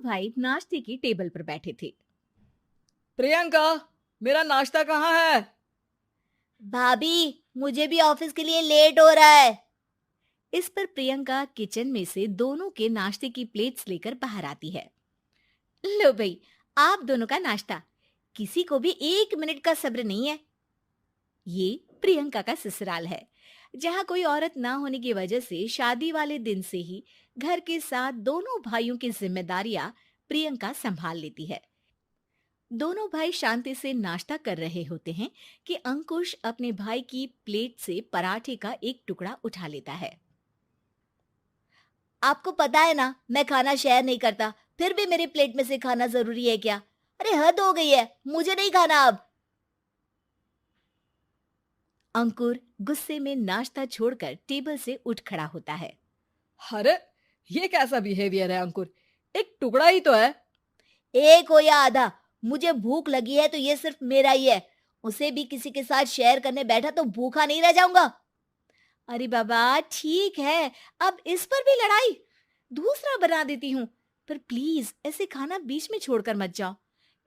भाई नाश्ते की टेबल पर बैठे थे। प्रियंका, मेरा नाश्ता कहाँ है? भाभी, मुझे भी ऑफिस के लिए लेट हो रहा है। इस पर प्रियंका किचन में से दोनों के नाश्ते की प्लेट्स लेकर बाहर आती है। लो भाई, आप दोनों का नाश्ता। किसी को भी 1 मिनट का सब्र नहीं है। ये प्रियंका का ससुराल है, जहाँ कोई औरत ना होने की वजह से शादी वाले दिन से ही घर के साथ दोनों भाइयों की जिम्मेदारियां प्रियंका संभाल लेती है। दोनों भाई शांति से नाश्ता कर रहे होते हैं कि अंकुश अपने भाई की प्लेट से पराठे का एक टुकड़ा उठा लेता है। आपको पता है ना, मैं खाना शेयर नहीं करता, फिर भी मेरी प्लेट में से खाना जरूरी है क्या? अरे हद हो गई है, मुझे नहीं खाना अब। अंकुर गुस्से में नाश्ता छोड़कर टेबल से उठ खड़ा होता है। अरे, ये कैसा बिहेवियर है अंकुर? एक टुकड़ा ही तो है। एक हो या आधा, मुझे भूख लगी है तो ये सिर्फ मेरा ही है। उसे भी किसी के साथ शेयर करने बैठा तो भूखा नहीं रह जाऊंगा। अरे बाबा ठीक है, अब इस पर भी लड़ाई। दूसरा बना देती हूँ, पर प्लीज ऐसे खाना बीच में छोड़कर मत जाओ।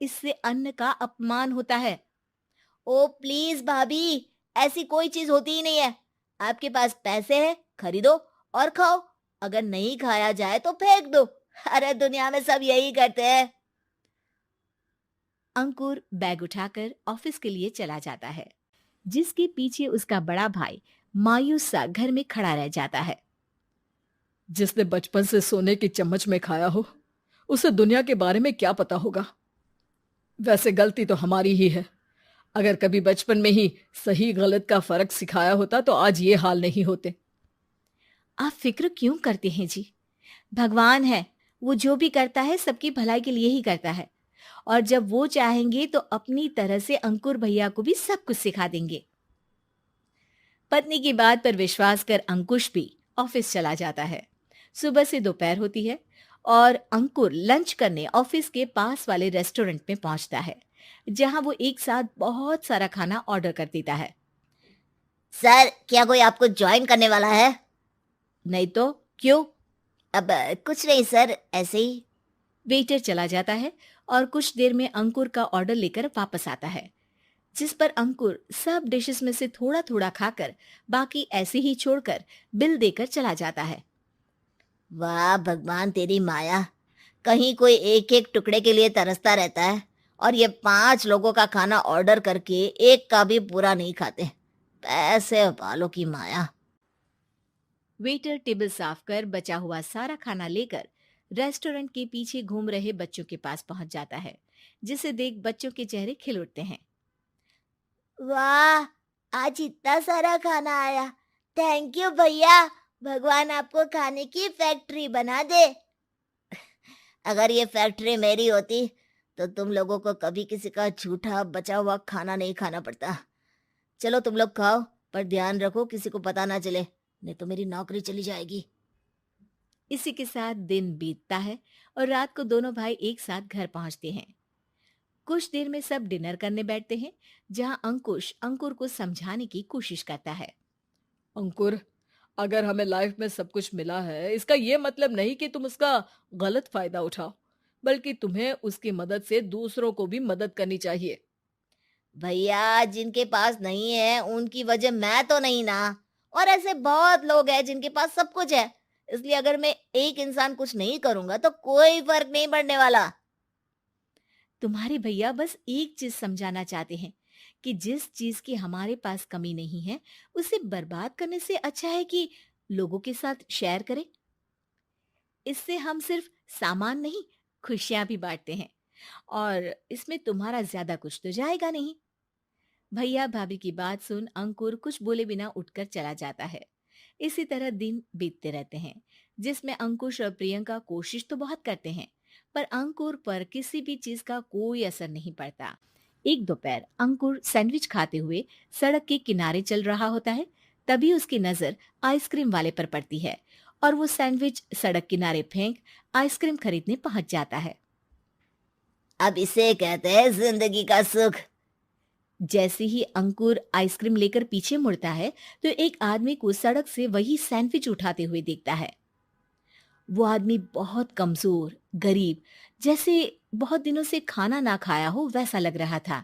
इससे अन्न का अपमान होता है। ओ प्लीज भाभी, ऐसी कोई चीज होती ही नहीं है। आपके पास पैसे हैं, खरीदो और खाओ। अगर नहीं खाया जाए तो फेंक दो। अरे दुनिया में सब यही करते हैं। अंकुर बैग उठाकर ऑफिस के लिए चला जाता है, जिसके पीछे उसका बड़ा भाई मायूस सा घर में खड़ा रह जाता है। जिसने बचपन से सोने की चम्मच में खाया हो, उसे दुनिया के बारे में क्या पता होगा। वैसे गलती तो हमारी ही है। अगर कभी बचपन में ही सही गलत का फर्क सिखाया होता तो आज ये हाल नहीं होते। आप फिक्र क्यों करते हैं जी? भगवान है, वो जो भी करता है सबकी भलाई के लिए ही करता है। और जब वो चाहेंगे तो अपनी तरह से अंकुर भैया को भी सब कुछ सिखा देंगे। पत्नी की बात पर विश्वास कर अंकुश भी ऑफिस चला जाता है। सुबह से दोपहर होती है और अंकुर लंच करने ऑफिस के पास वाले रेस्टोरेंट में पहुंचता है, जहां वो एक साथ बहुत सारा खाना ऑर्डर कर देता है। सर, क्या कोई आपको ज्वाइन करने वाला है? नहीं तो क्यों? अब कुछ नहीं सर, ऐसे ही। वेटर चला जाता है और कुछ देर में अंकुर का ऑर्डर लेकर वापस आता है, जिस पर अंकुर सब डिशेस में से थोड़ा थोड़ा खाकर बाकी ऐसे ही छोड़कर बिल देकर चला जाता है। वाह भगवान, तेरी माया। कहीं कोई एक एक टुकड़े के लिए तरसता रहता है और ये 5 लोगों का खाना ऑर्डर करके एक का भी पूरा नहीं खाते। पैसे वालों की माया। वेटर टेबल साफ कर बचा हुआ सारा खाना लेकर रेस्टोरेंट के पीछे घूम रहे बच्चों के पास पहुंच जाता है, जिसे देख बच्चों के चेहरे खिल उठते हैं। वाह, आज इतना सारा खाना आया। थैंक यू भैया। भगवान आपको खाने की फैक्ट्री बना दे। अगर ये फैक्ट्री मेरी होती तो तुम लोगों को कभी किसी का झूठा बचा हुआ खाना नहीं खाना पड़ता। चलो तुम लोग खाओ, पर ध्यान रखो किसी को पता ना चले, नहीं तो मेरी नौकरी चली जाएगी। इसी के साथ दिन बीतता है और रात को दोनों भाई एक साथ घर पहुंचते हैं। कुछ देर में सब डिनर करने बैठते हैं, जहां अंकुश अंकुर को समझाने की कोशिश करता है। अंकुर, अगर हमें लाइफ में सब कुछ मिला है, इसका ये मतलब नहीं कि तुम उसका गलत फायदा उठाओ, बल्कि तुम्हें उसकी मदद से दूसरों को भी मदद करनी चाहिए। भैया, जिनके पास नहीं है उनकी वजह मैं तो नहीं ना। और ऐसे बहुत लोग हैं जिनके पास सब कुछ है। इसलिए अगर मैं एक इंसान कुछ नहीं करूंगा तो कोई फर्क नहीं पड़ने वाला। तुम्हारे भैया बस एक चीज समझाना चाहते हैं कि जिस चीज की हमारे पास कमी नहीं है, उसे बर्बाद करने से अच्छा है कि लोगों के साथ शेयर करें। इससे हम सिर्फ सामान नहीं, खुशियां भी बांटते हैं, और इसमें तुम्हारा ज्यादा कुछ तो जाएगा नहीं। भैया भाभी की बात सुन अंकुर कुछ बोले बिना उठकर चला जाता है। इसी तरह दिन बीतते रहते हैं, जिसमें अंकुश और प्रियंका कोशिश तो बहुत करते हैं, पर अंकुर पर किसी भी चीज का कोई असर नहीं पड़ता। एक दोपहर अंकुर सैंडविच खाते हुए सड़क के किनारे चल रहा होता है। तभी उसकी नजर आइसक्रीम वाले पर पड़ती है और वो सैंडविच सड़क किनारे फेंक आइसक्रीम खरीदने पहुंच जाता है। अब इसे कहते हैं जिंदगी का सुख। जैसे ही अंकुर आइसक्रीम लेकर पीछे मुड़ता है तो एक आदमी को सड़क से वही सैंडविच उठाते हुए देखता है। वो आदमी बहुत कमजोर, गरीब, जैसे बहुत दिनों से खाना ना खाया हो वैसा लग रहा था।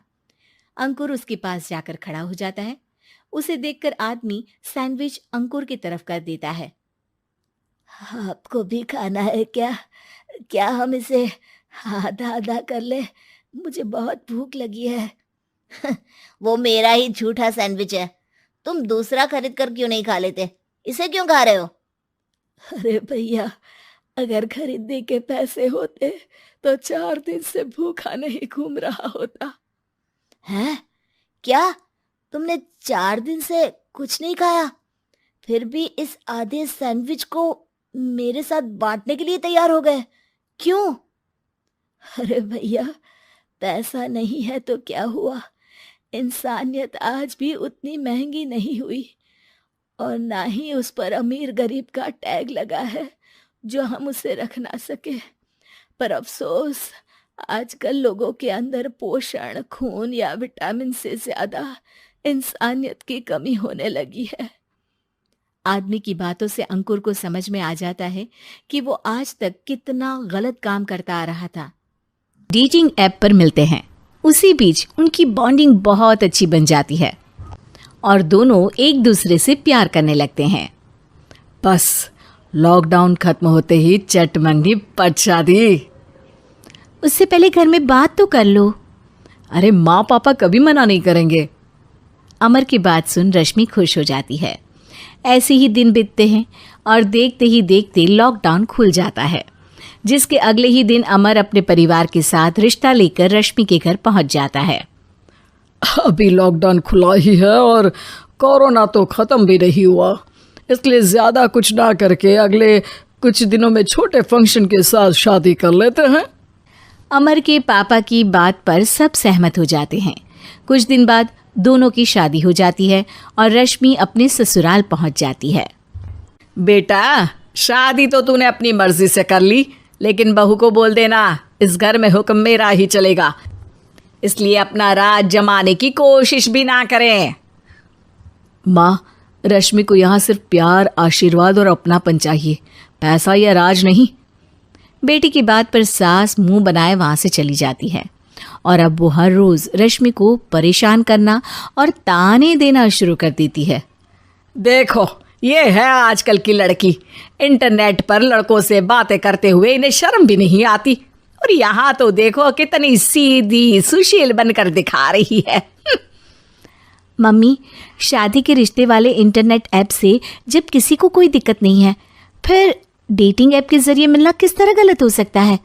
अंकुर उसके पास जाकर खड़ा हो जाता है। उसे देखकर आदमी सैंडविच अंकुर की तरफ कर देता है। आपको भी खाना है क्या? क्या हम इसे आधा आधा कर ले? मुझे बहुत भूख लगी है। वो मेरा ही झूठा सैंडविच है। तुम दूसरा खरीद कर क्यों नहीं खा लेते? इसे क्यों खा रहे हो? अरे भैया, अगर खरीदने के पैसे होते तो 4 दिन से भूखा नहीं घूम रहा होता। हैं? क्या तुमने 4 दिन से कुछ नहीं खाया, फिर भी इस आधे सैंडविच को मेरे साथ बांटने के लिए तैयार हो गए? क्यों? अरे भैया, पैसा नहीं है तो क्या हुआ, इंसानियत आज भी उतनी महंगी नहीं हुई, और ना ही उस पर अमीर गरीब का टैग लगा है जो हम उसे रख ना सके। पर अफसोस, आजकल लोगों के अंदर पोषण, खून या विटामिन से ज्यादा इंसानियत की कमी होने लगी है। आदमी की बातों से अंकुर को समझ में आ जाता है कि वो आज तक कितना गलत काम करता आ रहा था। डेटिंग ऐप पर मिलते हैं। उसी बीच उनकी बॉन्डिंग बहुत अच्छी बन जाती है और दोनों एक दूसरे से प्यार करने लगते हैं। बस लॉकडाउन खत्म होते ही चट मंगनी पट शादी। उससे पहले घर में बात तो कर लो। अरे माँ पापा कभी मना नहीं करेंगे। अमर की बात सुन रश्मि खुश हो जाती है। ऐसे ही दिन बीतते हैं और देखते ही देखते लॉकडाउन खुल जाता है, जिसके अगले ही दिन अमर अपने परिवार के साथ रिश्ता लेकर रश्मि के घर पहुंच जाता है। अभी लॉकडाउन खुला ही है और कोरोना तो ख़त्म भी नहीं हुआ, इसलिए ज़्यादा कुछ ना करके अगले कुछ दिनों में छोटे फंक्शन के साथ शादी कर लेते हैं। अमर के पापा की बात पर सब सहमत हो जाते हैं। कुछ दिन बाद दोनों की शादी हो जाती है और रश्मि अपने ससुराल पहुंच जाती है। बेटा, शादी तो तूने अपनी मर्जी से कर ली, लेकिन बहू को बोल देना इस घर में हुक्म मेरा ही चलेगा, इसलिए अपना राज जमाने की कोशिश भी ना करें। माँ, रश्मि को यहाँ सिर्फ प्यार, आशीर्वाद और अपनापन चाहिए, पैसा या राज नहीं। बेटी की बात पर सास मुंह बनाए वहां से चली जाती है और अब वो हर रोज रश्मि को परेशान करना और ताने देना शुरू कर देती है। देखो, ये है आजकल की लड़की, इंटरनेट पर लड़कों से बातें करते हुए इन्हें शर्म भी नहीं आती, और यहाँ तो देखो कितनी सीधी सुशील बनकर दिखा रही है। मम्मी, शादी के रिश्ते वाले इंटरनेट ऐप से जब किसी को कोई दिक्कत नहीं है, फिर डेटिंग ऐप के जरिए मिलना किस तरह गलत हो सकता है?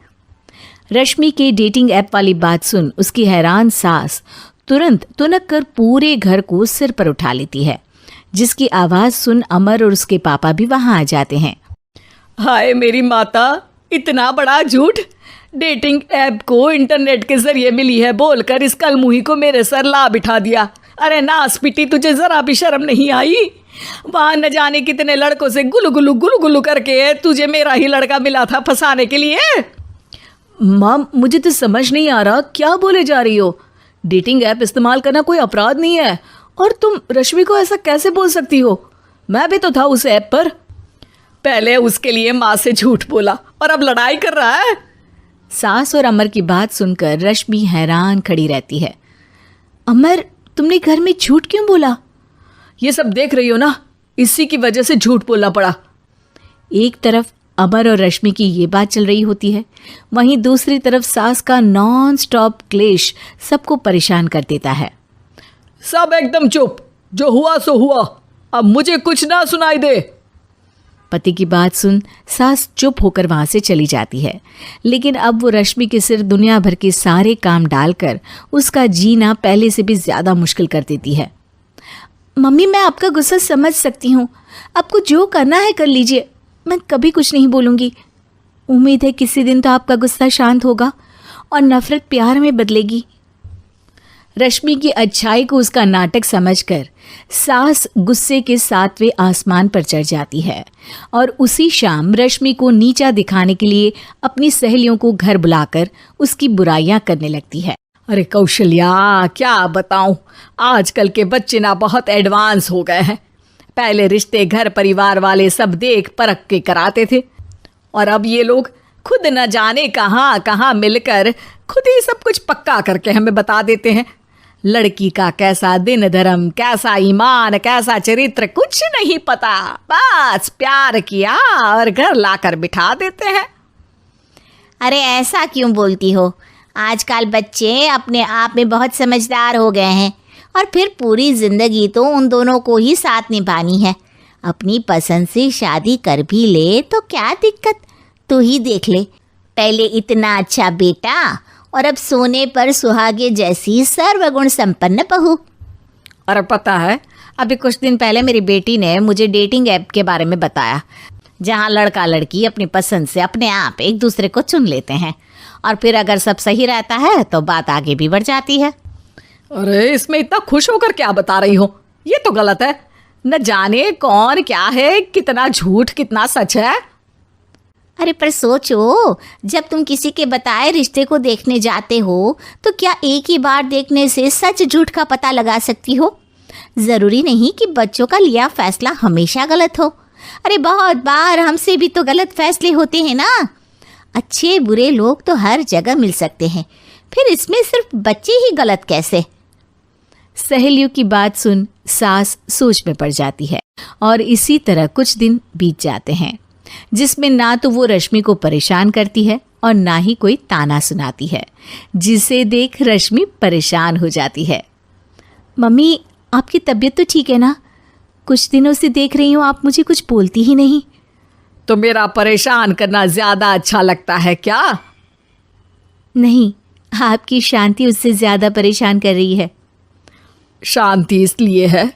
रश्मि के डेटिंग ऐप वाली बात सुन उसकी हैरान सास तुरंत तुनक कर पूरे घर को सिर पर उठा लेती है, जिसकी आवाज सुन अमर और उसके पापा भी वहां आ जाते हैं। हाय मेरी माता, इतना बड़ा झूठ! डेटिंग ऐप को इंटरनेट के जरिए मिली है बोलकर इस कलमुही को मेरे सर ला बिठा दिया। अरे नास पिटी, तुझे जरा भी शर्म नहीं आई? वहां न जाने कितने लड़कों से गुलू गुलू करके तुझे मेरा ही लड़का मिला था फंसाने के लिए। माँ, मुझे तो समझ नहीं आ रहा क्या बोले जा रही हो। डेटिंग ऐप इस्तेमाल करना कोई अपराध नहीं है, और तुम रश्मि को ऐसा कैसे बोल सकती हो? मैं भी तो था उस ऐप पर। पहले उसके लिए माँ से झूठ बोला और अब लड़ाई कर रहा है। सास और अमर की बात सुनकर रश्मि हैरान खड़ी रहती है। अमर, तुमने घर में झूठ क्यों बोला? ये सब देख रही हो ना, इसी की वजह से झूठ बोलना पड़ा। एक तरफ अमर और रश्मि की ये बात चल रही होती है, वहीं दूसरी तरफ सास का नॉन स्टॉप क्लेश सबको परेशान कर देता है। सब एकदम चुप, जो हुआ सो हुआ, अब मुझे कुछ ना सुनाई दे। पति की बात सुन सास चुप होकर वहां से चली जाती है, लेकिन अब वो रश्मि के सिर दुनिया भर के सारे काम डालकर उसका जीना पहले से भी ज्यादा मुश्किल कर देती है। मम्मी, मैं आपका गुस्सा समझ सकती हूँ, आपको जो करना है कर लीजिए, मैं कभी कुछ नहीं बोलूँगी। उम्मीद है किसी दिन तो आपका गुस्सा शांत होगा और नफरत प्यार में बदलेगी। रश्मि की अच्छाई को उसका नाटक समझकर सास गुस्से के 7वें आसमान पर चढ़ जाती है और उसी शाम रश्मि को नीचा दिखाने के लिए अपनी सहेलियों को घर बुलाकर उसकी बुराइयां करने लगती है। अरे कौशल्या, क्या बताऊं, आजकल के बच्चे ना बहुत एडवांस हो गए हैं। पहले रिश्ते घर परिवार वाले सब देख परख के कराते थे, और अब ये लोग खुद न जाने कहाँ कहाँ मिलकर खुद ही सब कुछ पक्का करके हमें बता देते हैं। लड़की का कैसा दिन धर्म, कैसा ईमान, कैसा चरित्र कुछ नहीं पता, बस प्यार किया और घर लाकर बिठा देते हैं। अरे ऐसा क्यों बोलती हो? आजकल बच्चे अपने आप में बहुत समझदार हो गए हैं, और फिर पूरी जिंदगी तो उन दोनों को ही साथ निभानी है। अपनी पसंद से शादी कर भी ले तो क्या दिक्कत? तू ही देख ले, पहले इतना अच्छा बेटा और अब सोने पर सुहागे जैसी सर्वगुण संपन्न बहू। और पता है, अभी कुछ दिन पहले मेरी बेटी ने मुझे डेटिंग ऐप के बारे में बताया, जहाँ लड़का लड़की अपनी पसंद से अपने आप एक दूसरे को चुन लेते हैं, और फिर अगर सब सही रहता है तो बात आगे भी बढ़ जाती है। अरे इसमें इतना खुश होकर क्या बता रही हो? ये तो गलत है। न जाने कौन क्या है, कितना झूठ कितना सच है। अरे पर सोचो, जब तुम किसी के बताए रिश्ते को देखने जाते हो तो क्या एक ही बार देखने से सच झूठ का पता लगा सकती हो? ज़रूरी नहीं कि बच्चों का लिया फैसला हमेशा गलत हो। अरे बहुत बार हमसे भी तो गलत फैसले होते हैं ना। अच्छे बुरे लोग तो हर जगह मिल सकते हैं, फिर इसमें सिर्फ बच्चे ही गलत कैसे? सहेलियों की बात सुन सास सोच में पड़ जाती है, और इसी तरह कुछ दिन बीत जाते हैं, जिसमें ना तो वो रश्मि को परेशान करती है और ना ही कोई ताना सुनाती है, जिसे देख रश्मि परेशान हो जाती है। मम्मी, आपकी तबीयत तो ठीक है ना? कुछ दिनों से देख रही हूँ आप मुझे कुछ बोलती ही नहीं। तो मेरा परेशान करना ज्यादा अच्छा लगता है क्या? नहीं, आपकी शांति उससे ज्यादा परेशान कर रही है। शांति इसलिए है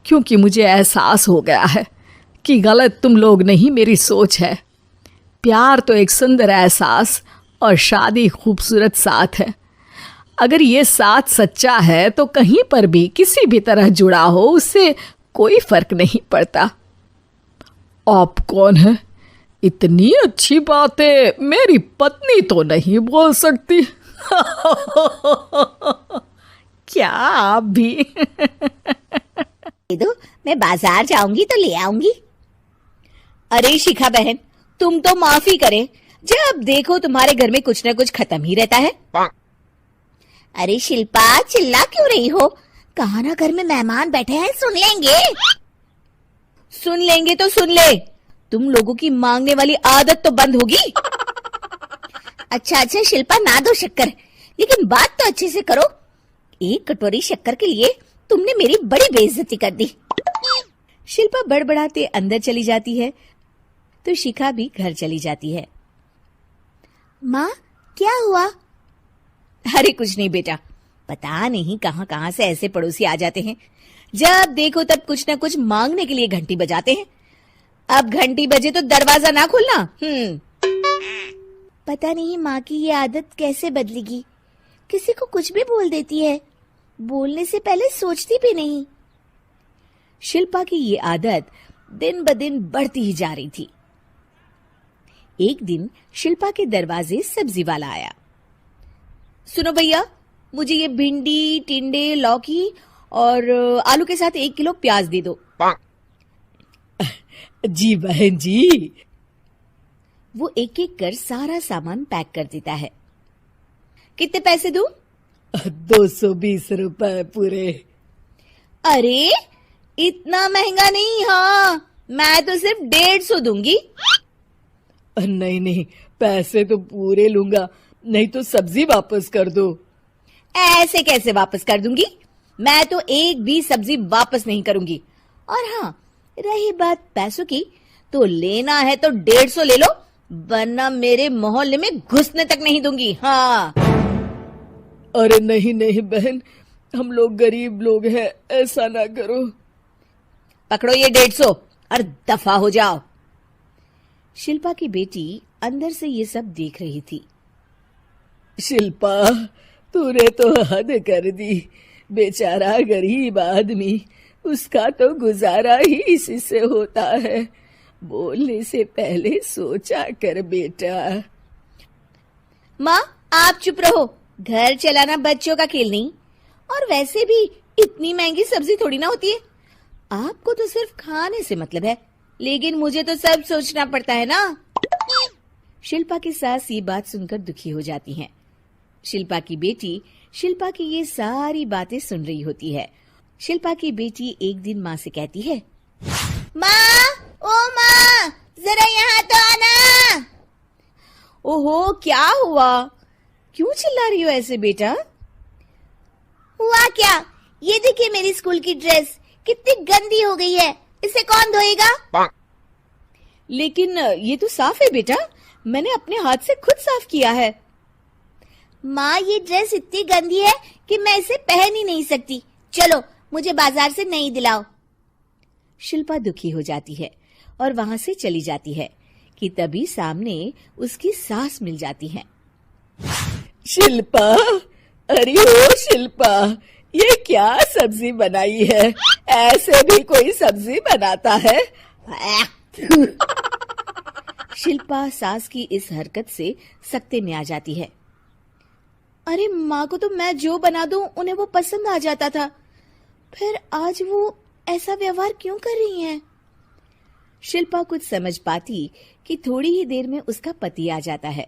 क्योंकि मुझे एहसास हो गया है कि गलत तुम लोग नहीं, मेरी सोच है। प्यार तो एक सुंदर एहसास और शादी खूबसूरत साथ है। अगर ये साथ सच्चा है तो कहीं पर भी किसी भी तरह जुड़ा हो, उससे कोई फर्क नहीं पड़ता। आप कौन है? इतनी अच्छी बातें मेरी पत्नी तो नहीं बोल सकती। क्या आप भी? दो, मैं बाजार जाऊंगी तो ले आऊंगी। अरे शिखा बहन, तुम तो माफी करे, जब देखो तुम्हारे घर में कुछ ना कुछ खत्म ही रहता है। अरे शिल्पा, चिल्ला क्यों रही हो? कहा ना घर में मेहमान बैठे हैं, सुन लेंगे। सुन लेंगे तो सुन ले, तुम लोगों की मांगने वाली आदत तो बंद होगी। अच्छा शिल्पा, ना दो शक्कर, लेकिन बात तो अच्छे से करो। एक कटोरी शक्कर के लिए तुमने मेरी बड़ी बेइज्जती कर दी। शिल्पा बड़बड़ाते अंदर चली जाती है तो शिखा भी घर चली जाती है। माँ, क्या हुआ? अरे कुछ नहीं बेटा, पता नहीं कहां कहां से ऐसे पड़ोसी आ जाते हैं, जब देखो तब कुछ ना कुछ मांगने के लिए घंटी बजाते हैं। अब घंटी बजे तो दरवाजा ना खोलना। पता नहीं माँ की ये आदत कैसे बदलेगी। किसी को कुछ भी बोल देती है, बोलने से पहले सोचती भी नहीं। शिल्पा की ये आदत दिन ब दिन बढ़ती ही जा रही थी। एक दिन शिल्पा के दरवाजे सब्जी वाला आया। सुनो भैया, मुझे ये भिंडी, टिंडे, लौकी और आलू के साथ 1 किलो प्याज दे दो। जी बहन जी। वो एक एक कर सारा सामान पैक कर देता है। कितने पैसे दूं? 220 रुपए पूरे। अरे इतना महंगा नहीं। हाँ, मैं तो सिर्फ 150 दूंगी। नहीं नहीं, पैसे तो पूरे लूंगा, नहीं तो सब्जी वापस कर दो। ऐसे कैसे वापस कर दूंगी? मैं तो एक भी सब्जी वापस नहीं करूंगी। और हाँ, रही बात पैसों की, तो लेना है तो 150 ले लो, वरना मेरे मोहल्ले में घुसने तक नहीं दूंगी। हाँ। अरे नहीं नहीं बहन, हम लोग गरीब लोग हैं, ऐसा ना करो। पकड़ो ये 150 और दफा हो जाओ। शिल्पा की बेटी अंदर से ये सब देख रही थी। शिल्पा, तूने तो हद कर दी। बेचारा गरीब आदमी, उसका तो गुजारा ही इसी से होता है। बोलने से पहले सोचा कर बेटा। माँ, आप चुप रहो, घर चलाना बच्चों का खेल नहीं। और वैसे भी इतनी महंगी सब्जी थोड़ी ना होती है। आपको तो सिर्फ खाने से मतलब है, लेकिन मुझे तो सब सोचना पड़ता है ना। शिल्पा की सास ये बात सुनकर दुखी हो जाती हैं। शिल्पा की बेटी शिल्पा की ये सारी बातें सुन रही होती है। शिल्पा की बेटी एक दिन माँ से कहती है, माँ, ओ माँ, जरा यहाँ तो आना। ओहो, क्या हुआ? क्यों चिल्ला रही हो ऐसे बेटा? हुआ क्या? ये देखिए मेरी स्कूल की ड्रेस कितनी गंदी हो गई है, इसे कौन धोएगा? लेकिन ये तो साफ है बेटा, मैंने अपने हाथ से खुद साफ किया है। माँ, ये ड्रेस इतनी गंदी है कि मैं इसे पहन ही नहीं सकती। चलो मुझे बाजार से नई दिलाओ। शिल्पा दुखी हो जाती है और वहां से चली जाती है कि तभी सामने उसकी सास मिल जाती है। शिल्पा, अरे ओ शिल्पा, ये क्या सब्जी बनाई है? ऐसे भी कोई सब्जी बनाता है? शिल्पा सास की इस हरकत से सख्ते में आ जाती है। अरे माँ को तो मैं जो बना दूं उन्हें वो पसंद आ जाता था, फिर आज वो ऐसा व्यवहार क्यों कर रही हैं? शिल्पा कुछ समझ पाती कि थोड़ी ही देर में उसका पति आ जाता है।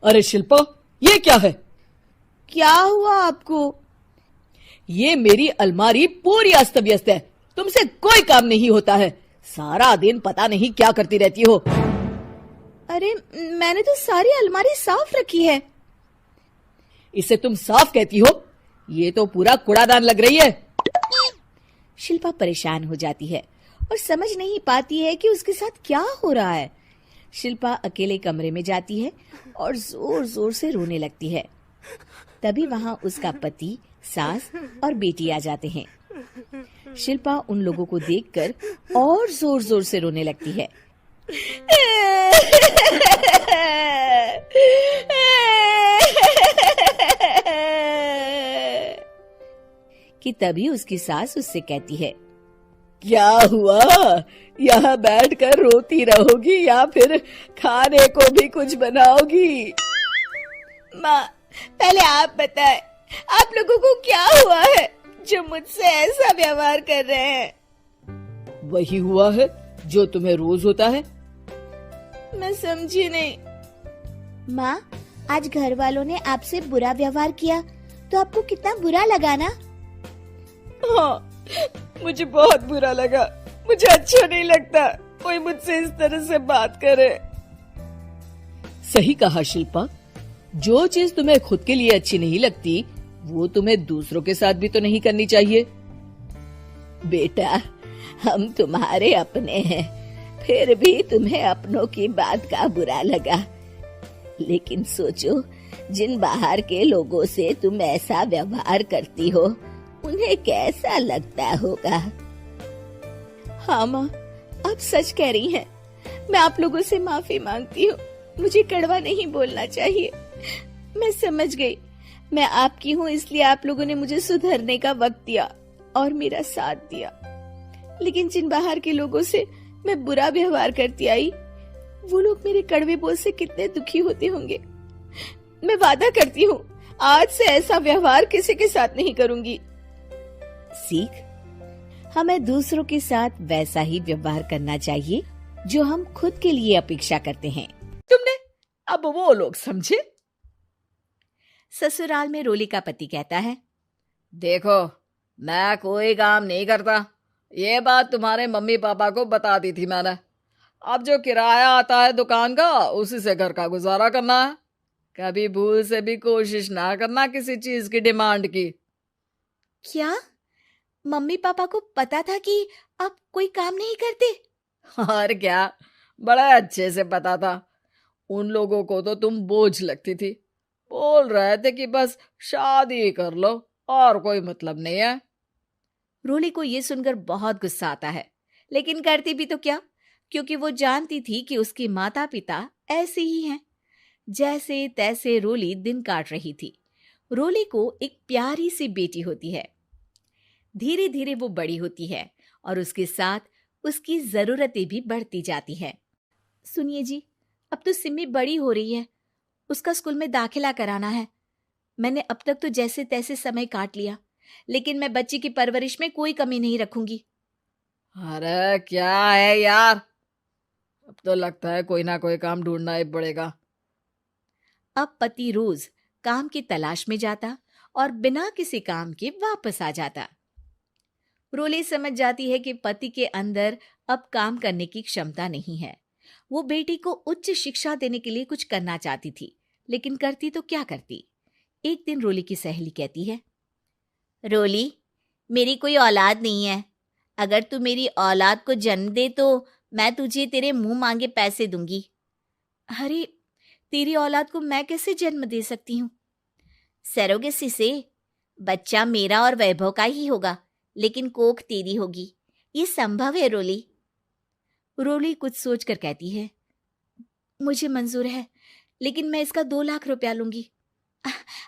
अरे शिल्पा, ये क्या है? क्या हुआ आपको? ये मेरी अलमारी पूरी अस्त व्यस्त है, तुमसे कोई काम नहीं होता है। सारा दिन पता नहीं क्या करती रहती हो। अरे मैंने तो सारी अलमारी साफ रखी है। इसे तुम साफ कहती हो? ये तो पूरा कूड़ादान लग रही है। शिल्पा परेशान हो जाती है और समझ नहीं पाती है कि उसके साथ क्या हो रहा है। शिल्पा अकेले कमरे में जाती है और जोर जोर से रोने लगती है। तभी वहां उसका पति, सास और बेटी आ जाते हैं। शिल्पा उन लोगों को देखकर और जोर जोर से रोने लगती है। कि तभी उसकी सास उससे कहती है, क्या हुआ? यहाँ बैठकर रोती रहोगी या फिर खाने को भी कुछ बनाओगी? माँ, पहले आप बताएं, आप लोगों को क्या हुआ है जो मुझसे ऐसा व्यवहार कर रहे हैं? वही हुआ है जो तुम्हें रोज होता है। मैं समझी नहीं। माँ, आज घर वालों ने आपसे बुरा व्यवहार किया तो आपको कितना बुरा लगा ना? हाँ, मुझे बहुत बुरा लगा। मुझे अच्छा नहीं लगता कोई मुझसे इस तरह से बात करे। सही कहा शिल्पा, जो चीज तुम्हें खुद के लिए अच्छी नहीं लगती वो तुम्हें दूसरों के साथ भी तो नहीं करनी चाहिए। बेटा, हम तुम्हारे अपने हैं, फिर भी तुम्हें अपनों की बात का बुरा लगा। लेकिन सोचो, जिन बाहर के लोगों से तुम ऐसा व्यवहार करती हो उन्हें कैसा लगता होगा। हाँ माँ, आप सच कह रही हैं। मैं आप लोगों से माफी मांगती हूँ, मुझे कड़वा नहीं बोलना चाहिए। मैं समझ गई, मैं आपकी हूँ इसलिए आप लोगों ने मुझे सुधरने का वक्त दिया और मेरा साथ दिया। लेकिन जिन बाहर के लोगों से मैं बुरा व्यवहार करती आई, वो लोग मेरे कड़वे बोल से कितने दुखी होते होंगे। मैं वादा करती हूँ, आज से ऐसा व्यवहार किसी के साथ नहीं करूंगी। सीख, हमें दूसरों के साथ वैसा ही व्यवहार करना चाहिए जो हम खुद के लिए अपेक्षा करते हैं। तुमने अब वो लोग समझे? ससुराल में रोली का पति कहता है, देखो, मैं कोई काम नहीं करता, ये बात तुम्हारे मम्मी पापा को बता दी थी मैंने। अब जो किराया आता है दुकान का उसी से घर का गुजारा करना है। कभी भूल से भी कोशिश ना करना किसी चीज की डिमांड की। क्या मम्मी पापा को पता था कि आप कोई काम नहीं करते? और क्या, बड़ा अच्छे से पता था। उन लोगों को तो तुम बोझ लगती थी, बोल रहे थे कि बस शादी कर लो और कोई मतलब नहीं है। रोली को ये सुनकर बहुत गुस्सा आता है, लेकिन करती भी तो क्या, क्योंकि वो जानती थी कि उसके माता पिता ऐसे ही हैं। जैसे तैसे रोली दिन काट रही थी। रोली को एक प्यारी सी बेटी होती है। धीरे धीरे वो बड़ी होती है और उसके साथ उसकी जरूरतें भी बढ़ती जाती हैं। सुनिए जी, अब तो सिमी बड़ी हो रही है, उसका स्कूल में दाखिला कराना है। मैंने अब तक तो जैसे तैसे समय काट लिया, लेकिन मैं बच्ची की परवरिश में कोई कमी नहीं रखूंगी। अरे क्या है यार, अब तो लगता है कोई ना कोई काम ढूंढना ही पड़ेगा। अब पति रोज काम की तलाश में जाता और बिना किसी काम के वापस आ जाता। रोली समझ जाती है कि पति के अंदर अब काम करने की क्षमता नहीं है। वो बेटी को उच्च शिक्षा देने के लिए कुछ करना चाहती थी, लेकिन करती तो क्या करती। एक दिन रोली की सहेली कहती है, रोली, मेरी कोई औलाद नहीं है। अगर तू मेरी औलाद को जन्म दे तो मैं तुझे तेरे मुंह मांगे पैसे दूंगी। अरे, तेरी औलाद को मैं कैसे जन्म दे सकती हूँ? सरोगेसी से। बच्चा मेरा और वैभव का ही होगा, लेकिन कोख तेरी होगी। ये संभव है रोली। रोली कुछ सोचकर कहती है, मुझे मंजूर है, लेकिन मैं इसका 2 लाख रुपया लूंगी।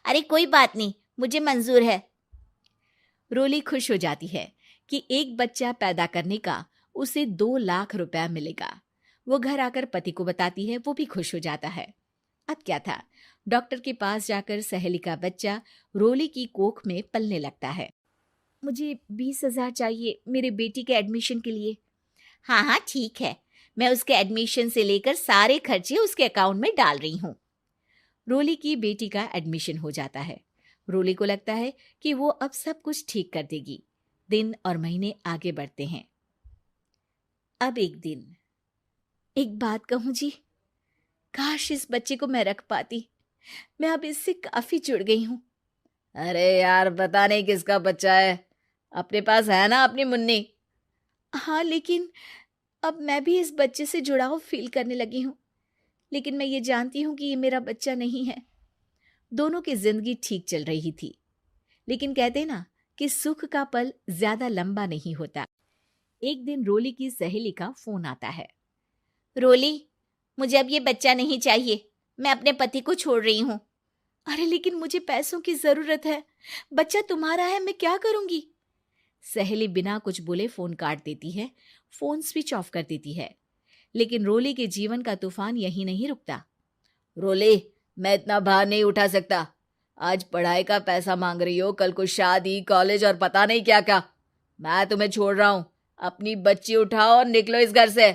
अरे कोई बात नहीं, मुझे मंजूर है। रोली खुश हो जाती है कि एक बच्चा पैदा करने का उसे 2 लाख रुपया मिलेगा। वो घर आकर पति को बताती है, वो भी खुश हो जाता है। अब क्या था, डॉक्टर के पास जाकर सहेली का बच्चा रोली की कोख में पलने लगता है। मुझे 20,000 चाहिए मेरे बेटी के एडमिशन के लिए। हाँ हाँ ठीक है, मैं उसके एडमिशन से लेकर सारे खर्चे उसके अकाउंट में डाल रही हूँ। रोली की बेटी का एडमिशन हो जाता है। रोली को लगता है कि वो अब सब कुछ ठीक कर देगी। दिन और महीने आगे बढ़ते हैं। अब एक दिन, एक बात कहूँ जी, काश इस बच्चे को मैं रख पाती। मैं अब इससे काफी जुड़ गई हूँ। अरे यार, पता नहीं किसका बच्चा है, अपने पास है ना अपनी मुन्नी। हाँ, लेकिन अब मैं भी इस बच्चे से जुड़ाव फील करने लगी हूँ। लेकिन मैं ये जानती हूँ कि ये मेरा बच्चा नहीं है। दोनों की जिंदगी ठीक चल रही थी, लेकिन कहते ना कि सुख का पल ज्यादा लंबा नहीं होता। एक दिन रोली की सहेली का फोन आता है। रोली, मुझे अब ये बच्चा नहीं चाहिए, मैं अपने पति को छोड़ रही हूँ। अरे लेकिन मुझे पैसों की जरूरत है, बच्चा तुम्हारा है, मैं क्या करूंगी? सहेली बिना कुछ बोले फोन काट देती है, फोन स्विच ऑफ कर देती है। लेकिन रोली के जीवन का तूफान यहीं नहीं रुकता। रोली, मैं इतना भार नहीं उठा सकता। आज पढ़ाई का पैसा मांग रही हो, कल को शादी, कॉलेज और पता नहीं क्या क्या। मैं तुम्हें छोड़ रहा हूँ। अपनी बच्ची उठाओ और निकलो इस घर से।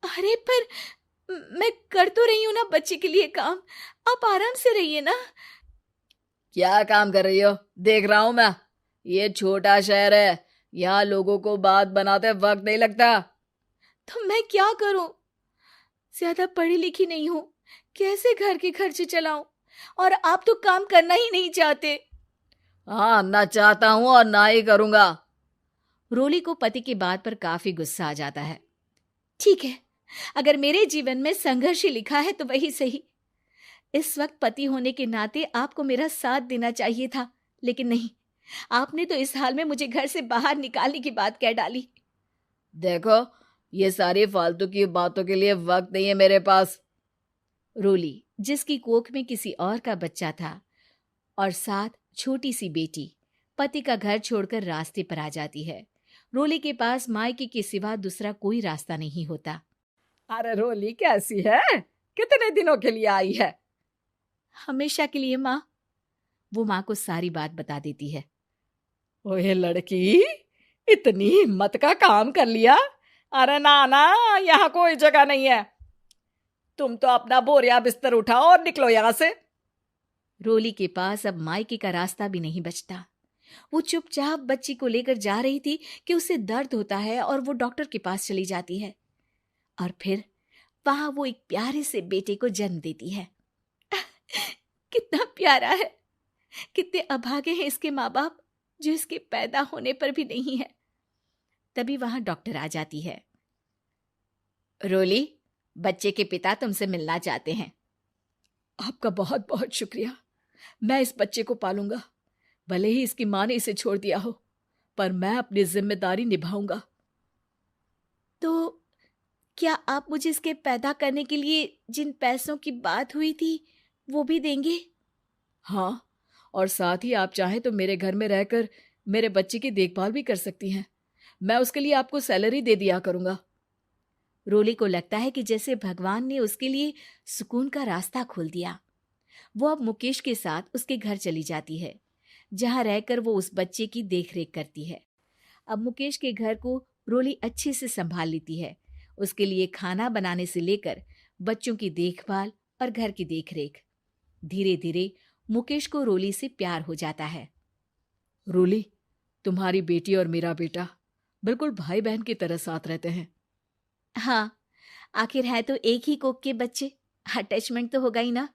अरे पर मैं कर तो रही हूं ना बच्चे के लिए काम, आप आराम से रहिए ना। क्या काम कर रही हो? देख रहा हूं मैं। ये छोटा शहर है, यहाँ लोगों को बात बनाते वक्त नहीं लगता। तो मैं क्या करूं? ज्यादा पढ़ी लिखी नहीं हूं, कैसे घर के खर्चे चलाऊं? और आप तो काम करना ही नहीं चाहते। हाँ, ना चाहता हूं और ना ही करूंगा। रोली को पति की बात पर काफी गुस्सा आ जाता है। ठीक है, अगर मेरे जीवन में संघर्ष ही लिखा है तो वही सही। इस वक्त पति होने के नाते आपको मेरा साथ देना चाहिए था, लेकिन नहीं, आपने तो इस हाल में मुझे घर से बाहर निकालने की बात कह डाली। देखो, ये सारी फालतू की बातों के लिए वक्त नहीं है मेरे पास। रोली, जिसकी कोख में किसी और का बच्चा था और साथ छोटी सी बेटी, पति का घर छोड़कर रास्ते पर आ जाती है। रोली के पास मायके के सिवा दूसरा कोई रास्ता नहीं होता। अरे रोली, कैसी है? कितने दिनों के लिए आई है? हमेशा के लिए माँ। वो माँ को सारी बात बता देती है। ओए लड़की, इतनी हिम्मत का काम कर लिया? अरे ना ना, यहाँ कोई जगह नहीं है। तुम तो अपना बोरिया बिस्तर उठाओ और निकलो यहाँ से। रोली के पास अब मायके का रास्ता भी नहीं बचता। वो चुपचाप बच्ची को लेकर जा रही थी कि उसे दर्द होता है और वो डॉक्टर के पास चली जाती है। और फिर वहां वो एक प्यारे से बेटे को जन्म देती है। कितना प्यारा है, कितने अभागे हैं इसके माँ बाप जो इसके पैदा होने पर भी नहीं है। तभी वहां डॉक्टर आ जाती है। रोली, बच्चे के पिता तुमसे मिलना चाहते हैं। आपका बहुत बहुत शुक्रिया। मैं इस बच्चे को पालूंगा, भले ही इसकी माँ ने इसे छोड़ दिया हो, पर मैं अपनी जिम्मेदारी निभाऊंगा। तो क्या आप मुझे इसके पैदा करने के लिए जिन पैसों की बात हुई थी वो भी देंगे? हाँ, और साथ ही आप चाहें तो मेरे घर में रहकर मेरे बच्चे की देखभाल भी कर सकती हैं। मैं उसके लिए आपको सैलरी दे दिया करूंगा। रोली को लगता है कि जैसे भगवान ने उसके लिए सुकून का रास्ता खोल दिया। वो अब मुकेश के साथ उसके घर चली जाती है, जहां रहकर वो उस बच्चे की देखरेख करती है। अब मुकेश के घर को रोली अच्छे से संभाल लेती है। उसके लिए खाना बनाने से लेकर बच्चों की देखभाल और घर की देखरेख। धीरे धीरे मुकेश को रोली से प्यार हो जाता है। रोली, तुम्हारी बेटी और मेरा बेटा बिल्कुल भाई बहन की तरह साथ रहते हैं। हाँ, आखिर है तो एक ही कोख के बच्चे, अटैचमेंट तो होगा ही ना।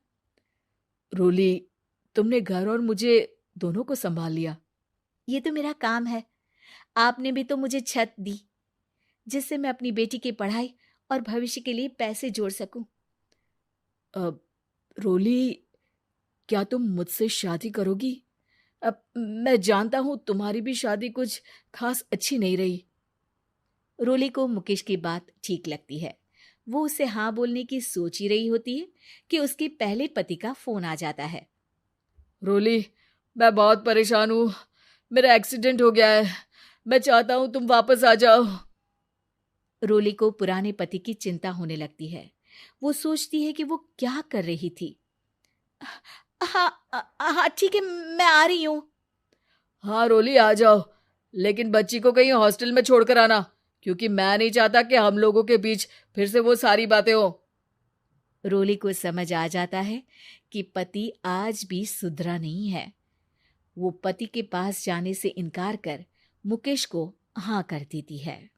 रोली, तुमने घर और मुझे दोनों को संभाल लिया। ये तो मेरा काम है। आपने भी तो मुझे छत दी जिससे मैं अपनी बेटी की पढ़ाई और भविष्य के लिए पैसे जोड़ सकूं। अब रोली, क्या तुम मुझसे शादी करोगी? अब मैं जानता हूं तुम्हारी भी शादी कुछ खास अच्छी नहीं रही। रोली को मुकेश की बात ठीक लगती है। वो उसे हाँ बोलने की सोच ही रही होती है कि उसके पहले पति का फोन आ जाता है। रोली, मैं बहुत परेशान हूं। मेरा एक्सीडेंट हो गया है। मैं चाहता हूं तुम वापस आ जाओ। रोली को पुराने पति की चिंता होने लगती है। वो सोचती है कि वो क्या कर रही थी। हाँ हाँ ठीक है, मैं आ रही हूँ। हाँ रोली, आ जाओ, लेकिन बच्ची को कहीं हॉस्टल में छोड़कर आना, क्योंकि मैं नहीं चाहता कि हम लोगों के बीच फिर से वो सारी बातें हो। रोली को समझ आ जाता है कि पति आज भी सुधरा नहीं है। वो पति के पास जाने से इनकार कर मुकेश को हाँ कर देती है।